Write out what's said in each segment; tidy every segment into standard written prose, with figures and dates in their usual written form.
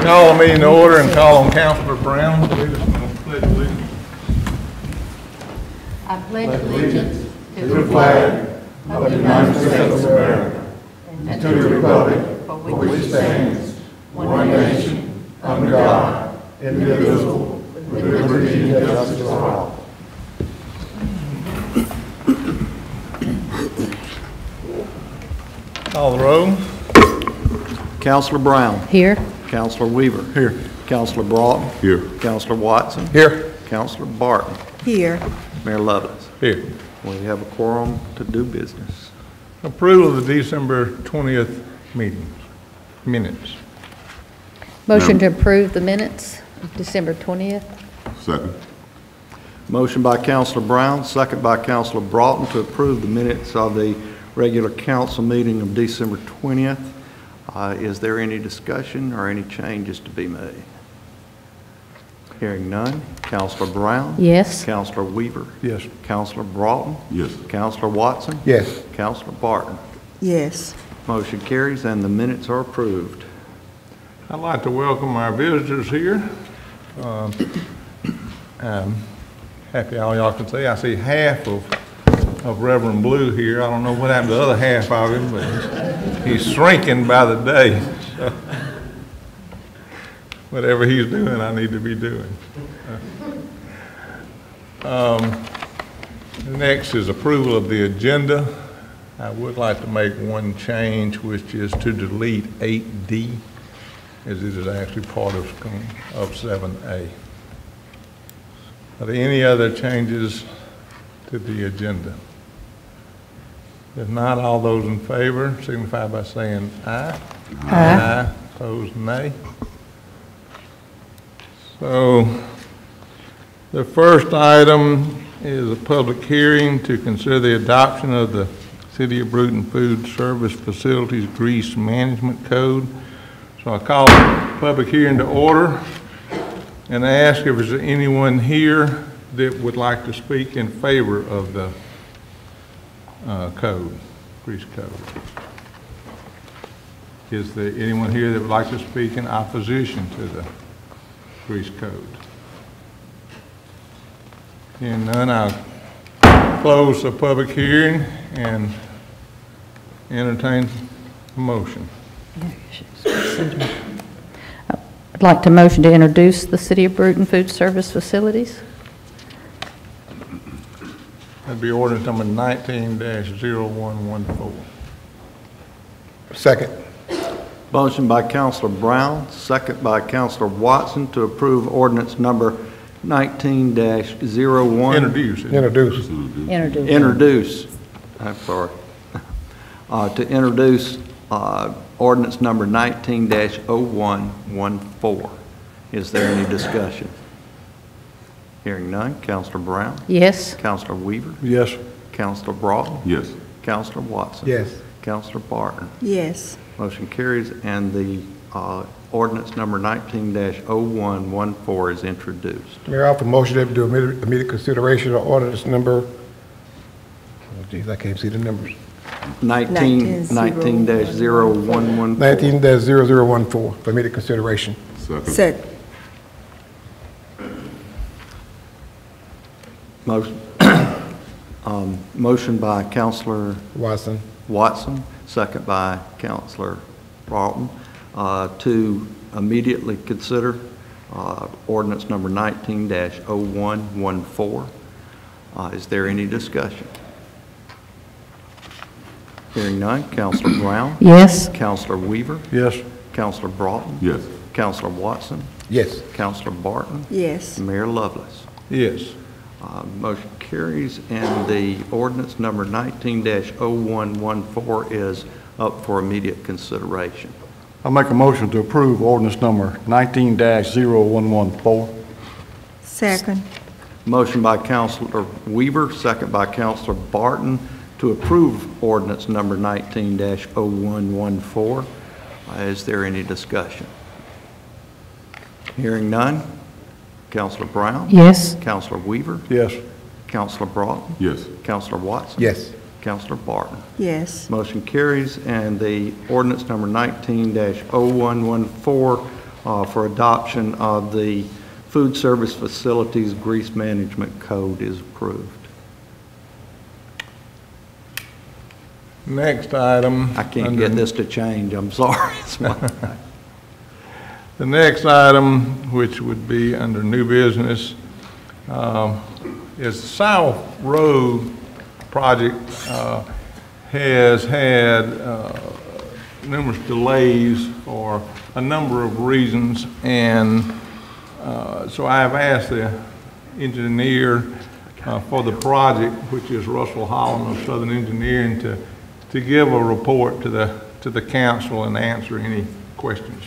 Call the meeting to order and call on Councilor Brown. Lead us in the pledge of allegiance. I pledge allegiance to the flag of the United States of America and to the republic for which it stands, one nation, under God, indivisible, with liberty and justice for all. Call the roll. Councilor Brown. Here. Councilor Weaver. Here. Councilor Broughton. Here. Councilor Watson. Here. Councilor Barton. Here. Mayor Lovelace. Here. We have a quorum to do business. Approval of the December 20th minutes. Motion to approve the minutes of December 20th. Second. Motion by Councilor Brown, second by Councilor Broughton to approve the minutes of the regular council meeting of December 20th. Is there any discussion or any changes to be made? Hearing none. Councilor Brown? Yes. Councilor Weaver? Yes. Councilor Broughton? Yes. Councilor Watson? Yes. Councilor Barton? Yes. Motion carries and the minutes are approved. I'd like to welcome our visitors here. I'm happy all y'all can see. I see half of Reverend Blue here. I don't know what happened to the other half of him, but he's shrinking by the day. So whatever he's doing, I need to be doing. Next is approval of the agenda. I would like to make one change, which is to delete 8D, as it is actually part of 7A. Are there any other changes to the agenda? If not, all those in favor signify by saying aye. Aye. Opposed, nay. So the first item is a public hearing to consider the adoption of the City of Brewton Food Service Facilities Grease Management Code. So I call the public hearing to order and ask if there's anyone here that would like to speak in favor of the grease code. Is there anyone here that would like to speak in opposition to the grease code? Hearing none, I'll close the public hearing and entertain a motion. I'd like to motion to introduce the City of Brewton Food Service Facilities. That'd be ordinance number 19-0114. Second. Motion by Councilor Brown, second by Councilor Watson to approve ordinance number 19-01. Introduce. I'm sorry. To introduce ordinance number 19-0114. Is there any discussion? Hearing none. Councilor Brown? Yes. Councilor Weaver? Yes. Councilor Broughton? Yes. Councilor Watson? Yes. Councilor Barton? Yes. Motion carries and the ordinance number 19-0114 is introduced. Mayor, I offer motion to do immediate consideration of ordinance number, oh geez, I can't see the numbers. 19-0114. 19-0014 for immediate consideration. Second. Motion by Councilor Watson. Second by Councilor Broughton to immediately consider ordinance number 19-0114. Is there any discussion? Hearing none. Councilor Brown? Yes. Councilor Weaver? Yes. Councilor Broughton? Yes. Councilor Watson? Yes. Councilor Barton? Yes. Mayor Lovelace? Yes. Motion carries, and the ordinance number 19-0114 is up for immediate consideration. I make a motion to approve ordinance number 19-0114. Second. Motion by Councilor Weaver, second by Councilor Barton to approve ordinance number 19-0114. Is there any discussion? Hearing none. Councilor Brown? Yes. Councilor Weaver? Yes. Councilor Broughton? Yes. Councilor Watson? Yes. Councilor Barton? Yes. Motion carries, and the ordinance number 19-0114 for adoption of the Food Service Facilities Grease Management Code is approved. Next item. I can't get this to change, I'm sorry. The next item, which would be under new business, is the Sowell Road project has had numerous delays for a number of reasons, and so I have asked the engineer for the project, which is Russell Holland of Southern Engineering, to give a report to the council and answer any questions.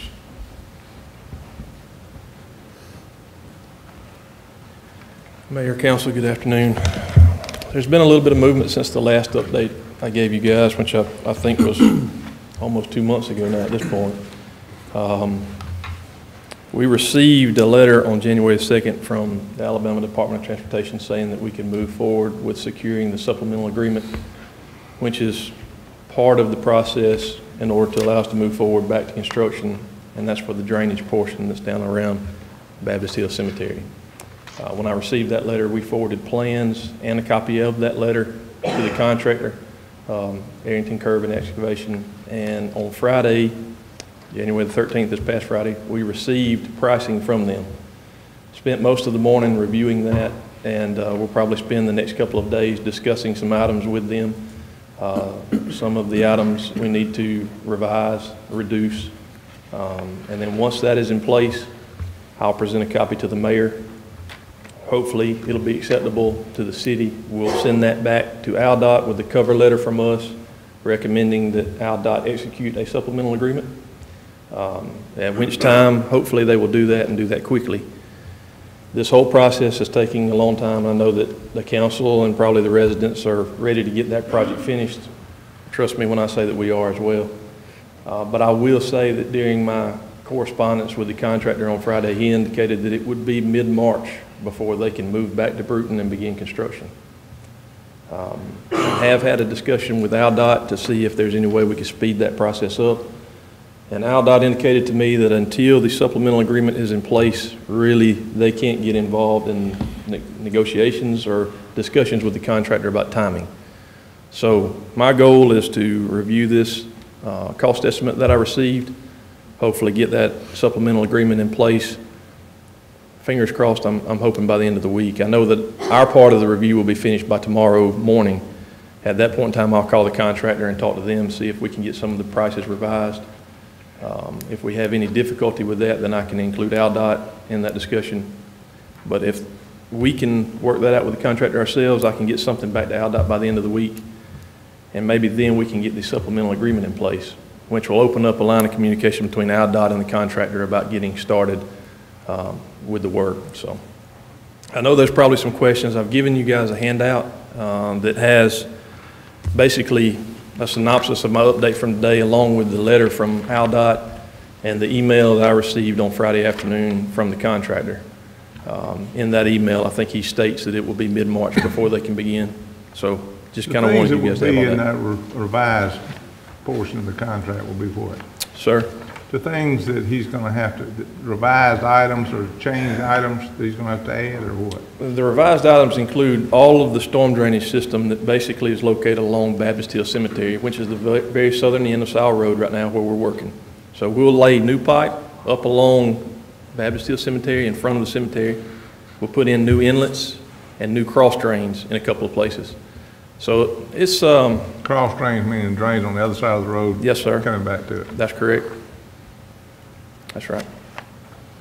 Mayor, Council, good afternoon. There's been a little bit of movement since the last update I gave you guys, which I think was almost 2 months ago now at this point. We received a letter on January 2nd from the Alabama Department of Transportation saying that we can move forward with securing the supplemental agreement, which is part of the process in order to allow us to move forward back to construction, and that's for the drainage portion that's down around Baptist Hill Cemetery. When I received that letter, we forwarded plans and a copy of that letter to the contractor, Arrington Curb and Excavation, and on Friday, January the 13th, this past Friday, we received pricing from them. Spent most of the morning reviewing that, and we'll probably spend the next couple of days discussing some items with them. Some of the items we need to revise, reduce, and then once that is in place, I'll present a copy to the mayor. Hopefully, it'll be acceptable to the city. We'll send that back to ALDOT with a cover letter from us recommending that ALDOT execute a supplemental agreement, at which time, hopefully, they will do that and do that quickly. This whole process is taking a long time. I know that the council and probably the residents are ready to get that project finished. Trust me when I say that we are as well. But I will say that during my correspondence with the contractor on Friday, he indicated that it would be mid-March before they can move back to Brewton and begin construction. I have had a discussion with ALDOT to see if there's any way we could speed that process up. And ALDOT indicated to me that until the supplemental agreement is in place, really, they can't get involved in negotiations or discussions with the contractor about timing. So my goal is to review this cost estimate that I received, hopefully get that supplemental agreement in place. Fingers crossed, I'm hoping by the end of the week. I know that our part of the review will be finished by tomorrow morning. At that point in time, I'll call the contractor and talk to them, see if we can get some of the prices revised. If we have any difficulty with that, then I can include ALDOT in that discussion. But if we can work that out with the contractor ourselves, I can get something back to ALDOT by the end of the week. And maybe then we can get the supplemental agreement in place, which will open up a line of communication between ALDOT and the contractor about getting started with the work. So I know there's probably some questions. I've given you guys a handout that has basically a synopsis of my update from today, along with the letter from ALDOT and the email that I received on Friday afternoon from the contractor. In that email, I think he states that it will be mid-March before they can begin. So just kind of wanted you guys to have all that. The things that will be in that revised portion of the contract will be what? Sir? The things that he's going to have to, revised items or change items that he's going to have to add, or what? The revised items include all of the storm drainage system that basically is located along Baptist Hill Cemetery, which is the very southern end of Sowell Road right now where we're working. So we'll lay new pipe up along Baptist Hill Cemetery in front of the cemetery. We'll put in new inlets and new cross drains in a couple of places. So it's... Cross drains meaning drains on the other side of the road? Yes, sir. Coming back to it? That's correct. That's right.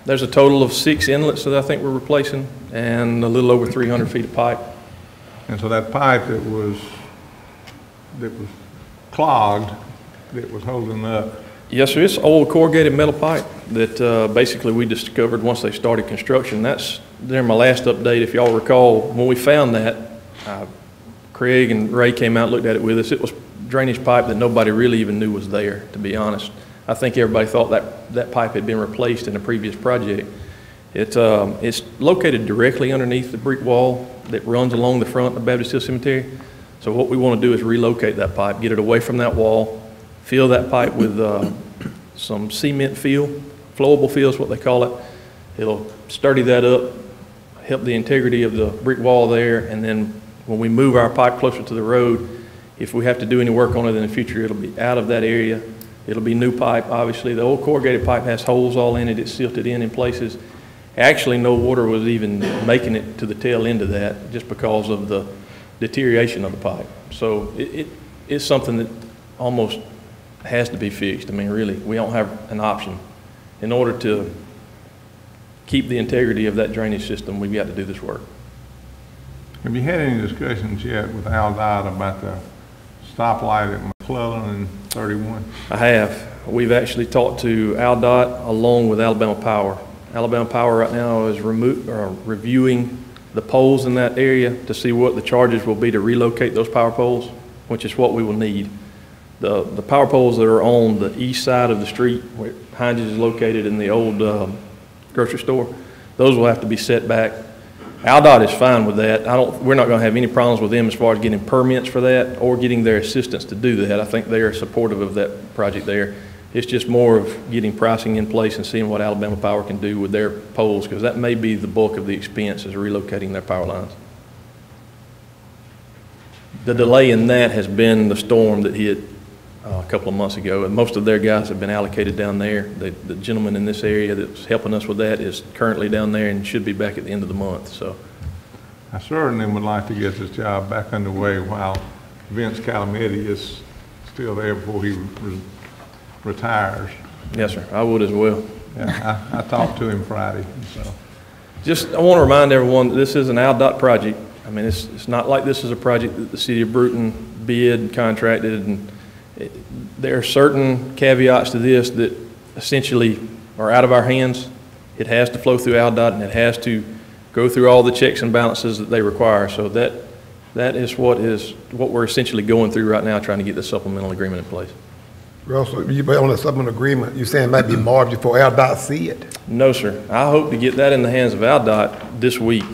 There's a total of 6 inlets that I think we're replacing and a little over 300 feet of pipe. And so that pipe that was clogged, that was holding up. Yes, sir. It's old corrugated metal pipe that basically we discovered once they started construction. That's during my last update. If y'all recall, when we found that, Craig and Ray came out and looked at it with us. It was drainage pipe that nobody really even knew was there, to be honest. I think everybody thought that pipe had been replaced in a previous project. It's located directly underneath the brick wall that runs along the front of Baptist Hill Cemetery. So what we want to do is relocate that pipe, get it away from that wall, fill that pipe with some cement fill flowable fill is what they call it. It'll sturdy that up, help the integrity of the brick wall there, and then when we move our pipe closer to the road, if we have to do any work on it in the future, it'll be out of that area. It'll be new pipe, obviously. The old corrugated pipe has holes all in it. It's silted in places. Actually, no water was even making it to the tail end of that just because of the deterioration of the pipe. So it's something that almost has to be fixed. I mean, really, we don't have an option. In order to keep the integrity of that drainage system, we've got to do this work. Have you had any discussions yet with ALDOT about the stoplight at McClellan and 31? I have. We've actually talked to ALDOT along with Alabama Power. Alabama Power right now is reviewing the poles in that area to see what the charges will be to relocate those power poles, which is what we will need. The power poles that are on the east side of the street where Heinz is located in the old grocery store, those will have to be set back. ALDOT is fine with that. We're not going to have any problems with them as far as getting permits for that or getting their assistance to do that. I think they are supportive of that project there. It's just more of getting pricing in place and seeing what Alabama Power can do with their poles, because that may be the bulk of the expense is relocating their power lines. The delay in that has been the storm that hit a couple of months ago, and most of their guys have been allocated down there. The gentleman in this area that's helping us with that is currently down there and should be back at the end of the month. So, I certainly would like to get this job back underway while Vince Calamity is still there before he retires. yes, sir, I would as well. Yeah, I talked to him Friday. So, I want to remind everyone that this is an ALDOT project. I mean, it's not like this is a project that the City of Brewton bid and contracted, and there are certain caveats to this that essentially are out of our hands. It has to flow through ALDOT, and it has to go through all the checks and balances that they require. So that is what we're essentially going through right now, trying to get the supplemental agreement in place. Russell, you on the supplemental agreement, you saying it might be March before ALDOT see it? No, sir. I hope to get that in the hands of ALDOT this week,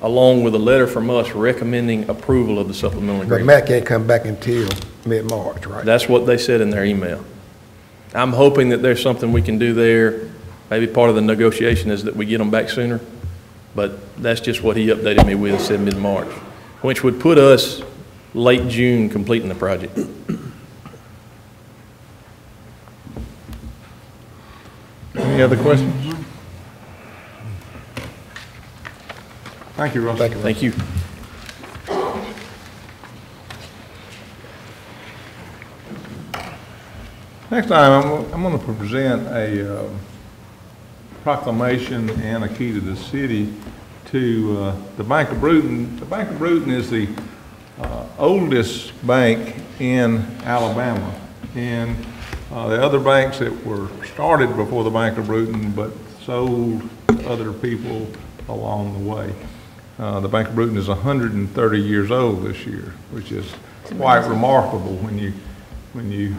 along with a letter from us recommending approval of the supplemental But agreement. Matt can't come back until mid-March, right? That's what they said in their email. I'm hoping that there's something we can do there. Maybe part of the negotiation is that we get them back sooner, but that's just what he updated me with, said mid-March, which would put us late June completing the project. any other questions? Thank you, Russ. Thank you. Thank you. Next time, I'm going to present a proclamation and a key to the city to the Bank of Brewton. The Bank of Brewton is the oldest bank in Alabama, and the other banks that were started before the Bank of Brewton but sold other people along the way. The Bank of Brewton is 130 years old this year, which is quite remarkable when you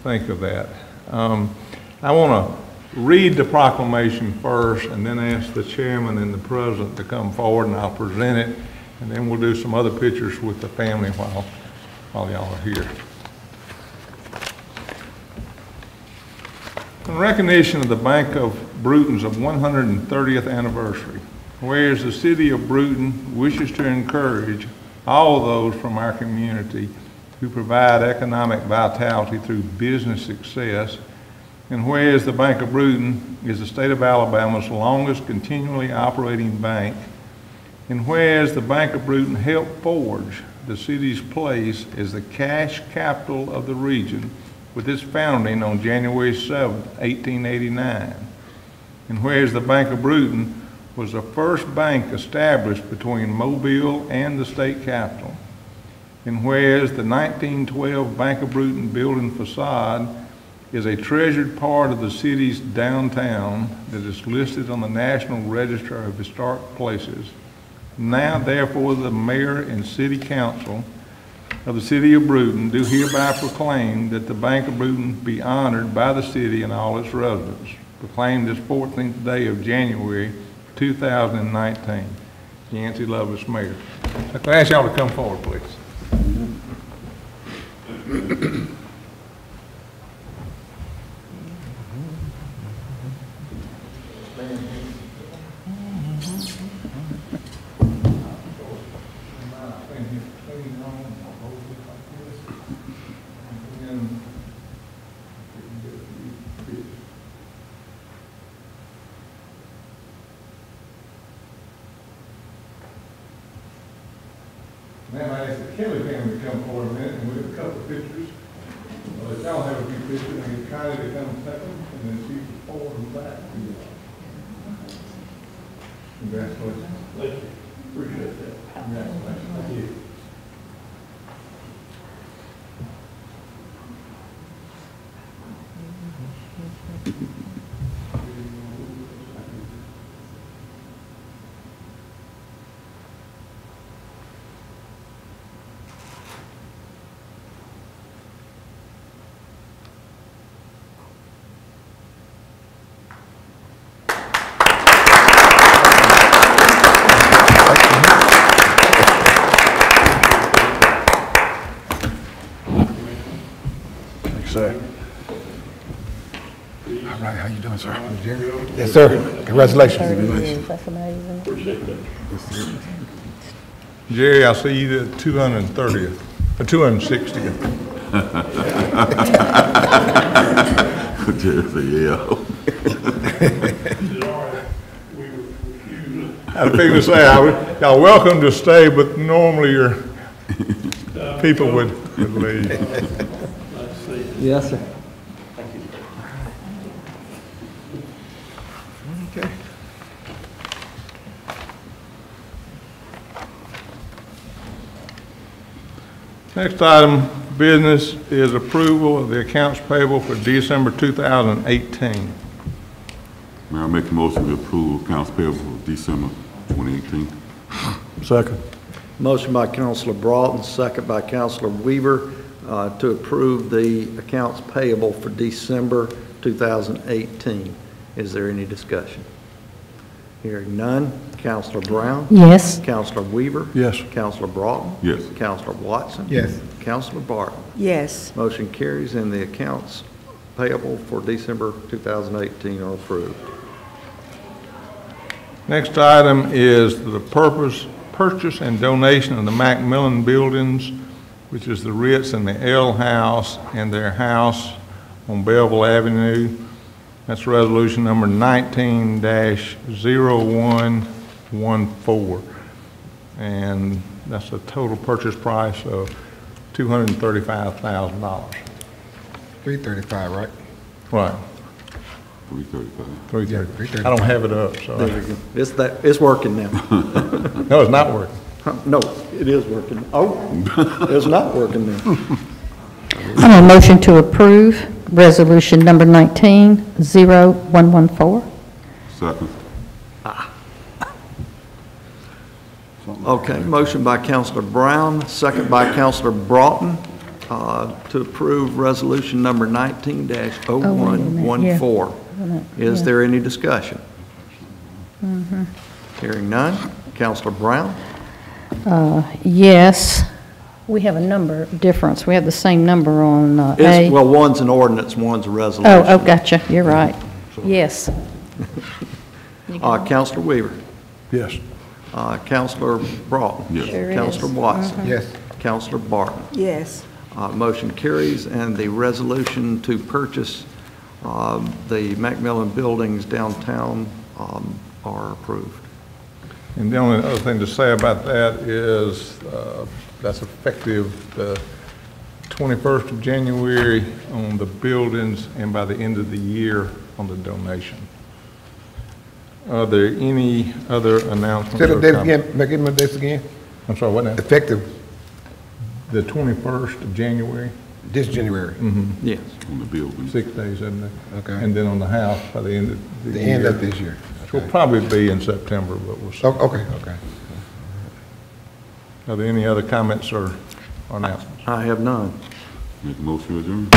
think of that. I want to read the proclamation first and then ask the chairman and the president to come forward, and I'll present it, and then we'll do some other pictures with the family while y'all are here. In recognition of the Bank of Brewton's 130th anniversary, whereas the City of Brewton wishes to encourage all those from our community who provide economic vitality through business success, and whereas the Bank of Brewton is the state of Alabama's longest continually operating bank, and whereas the Bank of Brewton helped forge the city's place as the cash capital of the region with its founding on January 7, 1889, and whereas the Bank of Brewton was the first bank established between Mobile and the state capital, and whereas the 1912 Bank of Brewton building facade is a treasured part of the city's downtown that is listed on the National Register of Historic Places, now therefore the mayor and city council of the City of Brewton do hereby proclaim that the Bank of Brewton be honored by the city and all its residents, proclaimed this 14th day of January 2019. Yancey Lovelace, Mayor. I can ask y'all to come forward, please. ask the Kelly family to come forward a minute, and we have a couple of pictures. If y'all have a few pictures, and get Kylie to come take them, and then she can forward them back to you. Congratulations. Thank you. Appreciate that. Congratulations. Thank you. Sir. All right, how you doing, sir? Jerry? Yes, sir. Congratulations. That's amazing. Jerry, I see you the 230th, 260th. Jerry said, yeah. I was figuring to say, y'all welcome to stay, but normally your people would leave. Yes, sir. Okay. Next item of business is approval of the accounts payable for December 2018. Mayor, I make a motion to approve accounts payable for December 2018. Second. Motion by Councilor Broughton, second by Councilor Weaver, to approve the accounts payable for December 2018. Is there any discussion? Hearing none. Councilor Brown? Yes. Councilor Weaver? Yes. Councilor Broughton? Yes. Councilor Watson? Yes. Councilor Barton? Yes. Motion carries and the accounts payable for December 2018 are approved. Next item is the purchase and donation of the Macmillan buildings, which is the Ritz and the L House and their house on Belleville Avenue. That's resolution number 19-0114. And that's a total purchase price of $235,000. 335, right? Right. 335. 330. I don't have it up, so. There we go. It's working now. No, it's not working. No, it is working. Oh, it's not working now. I'm a motion to approve resolution number 19-0114. Second. Okay, motion by Councilor Brown, second by Councilor Broughton, to approve resolution number 19-0114. Is there any discussion? Hearing none. Councilor Brown? Yes. We have a number difference. We have the same number on A. Well, one's an ordinance, one's a resolution. Oh, gotcha. You're right. Yes. Councilor Weaver? Yes. Councilor Broughton? Yes. Sure is. Councilor Watson? Yes. Councilor Barton? Yes. Motion carries, and the resolution to purchase the Macmillan buildings downtown are approved. And the only other thing to say about that is that's effective the 21st of January on the buildings and by the end of the year on the donation. Are there any other announcements? Say the or date comments? again, make it my dates again. I'm sorry, what now? Effective The 21st of January, this January. Yes. On the building. 6 days, isn't it? Okay. And then on the house by the end of the The year. end of this year. Which will probably be in September, but we'll see. Oh, okay. Are there any other comments or announcements? I have none. Make a motion to adjourn.